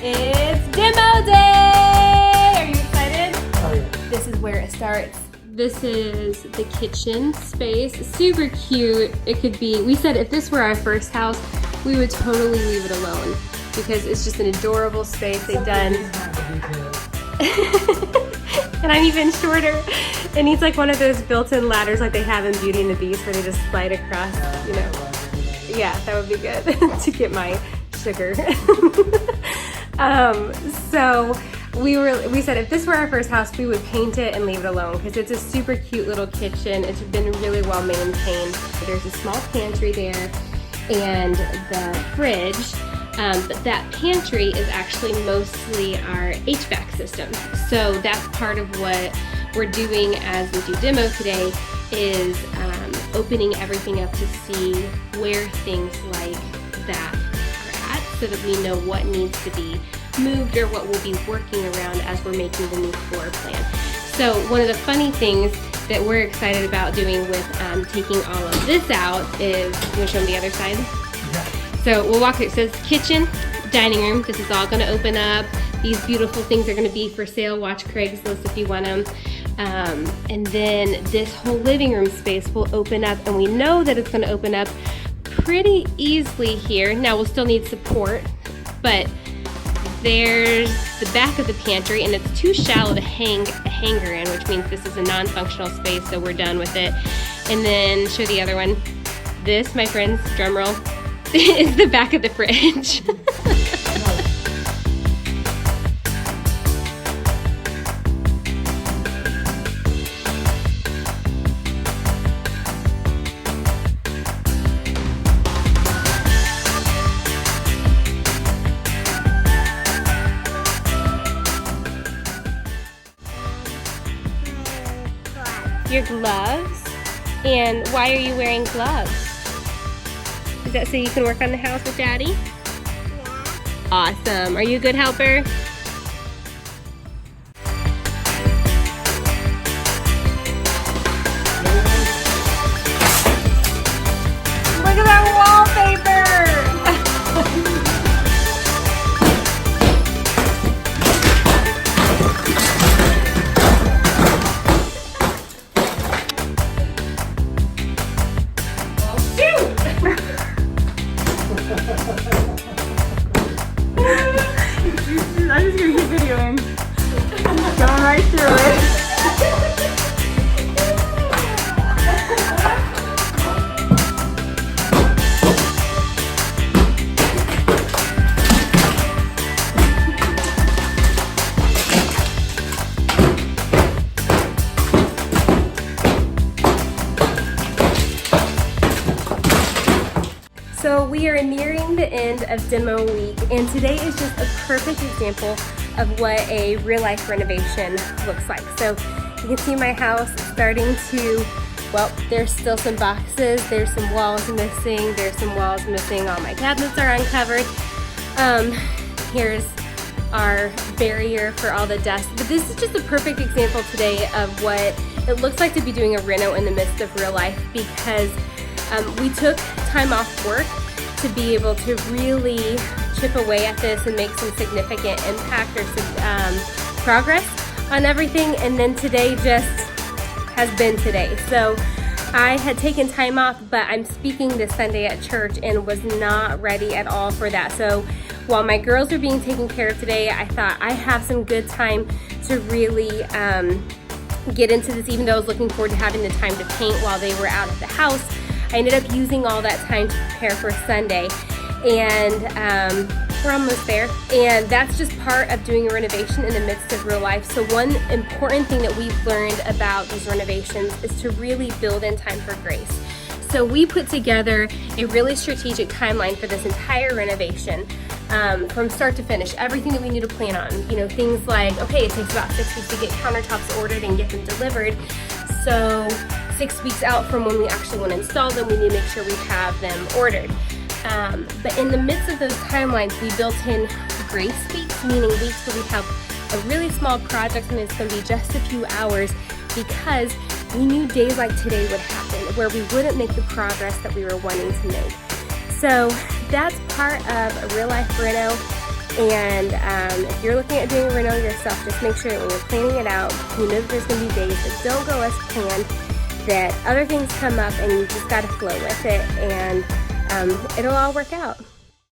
It's demo day! Are you excited? Oh yeah. This is where it starts. This is the kitchen space. Super cute. It could be, we said if this were our first house, we would totally leave it alone because it's just an adorable space they've done. And I'm even shorter. It needs like one of those built-in ladders like they have in Beauty and the Beast where they just slide across, you know. Yeah, that would be good to get my sugar. So we said if this were our first house, we would paint it and leave it alone because it's a super cute little kitchen. It's been really well maintained. There's a small pantry there and the fridge. But that pantry is actually mostly our HVAC system. So that's part of what we're doing as we do demo today is opening everything up to see where things like that are at so that we know what needs to be moved or what we'll be working around as we're making the new floor plan. So one of the funny things that we're excited about doing with taking all of this out is, you want to show them the other side? Yeah. So we'll walk through. It says kitchen, dining room. This is all going to open up. These beautiful things are going to be for sale. Watch Craigslist if you want them. And then this whole living room space will open up, and we know that it's going to open up pretty easily here. Now we'll still need support, but there's the back of the pantry, and it's too shallow to hang a hanger in, which means this is a non-functional space, so we're done with it. And then show the other one. This, my friends, drum roll, is the back of the fridge. Your gloves? And why are you wearing gloves? Is that so you can work on the house with Daddy? Yeah. Awesome. Are you a good helper? Look at that wallpaper! I'm just gonna keep videoing. Going right through it. So we are nearing the end of demo week, and today is just a perfect example of what a real-life renovation looks like. So you can see my house starting to, well, there's still some boxes, there's some walls missing, all my cabinets are uncovered. Here's our barrier for all the dust. But this is just a perfect example today of what it looks like to be doing a reno in the midst of real life, because we took time off work to be able to really chip away at this and make some significant impact or some progress on everything. And then today just has been today. So I had taken time off, but I'm speaking this Sunday at church and was not ready at all for that. So while my girls are being taken care of today, I thought I have some good time to really get into this, even though I was looking forward to having the time to paint while they were out of the house. I ended up using all that time to prepare for Sunday, and we're almost there. And that's just part of doing a renovation in the midst of real life. So one important thing that we've learned about these renovations is to really build in time for grace. So we put together a really strategic timeline for this entire renovation, from start to finish, everything that we need to plan on. You know, things like, okay, it takes about 6 weeks to get countertops ordered and get them delivered. So 6 weeks out from when we actually want to install them, we need to make sure we have them ordered. But in the midst of those timelines, we built in grace weeks, meaning weeks where we have a really small project and it's going to be just a few hours, because we knew days like today would happen where we wouldn't make the progress that we were wanting to make. So that's part of a real life reno. And if you're looking at doing a reno yourself, just make sure that when you're planning it out, you know that there's going to be days that don't go as planned, that other things come up, and you just got to flow with it, and it'll all work out.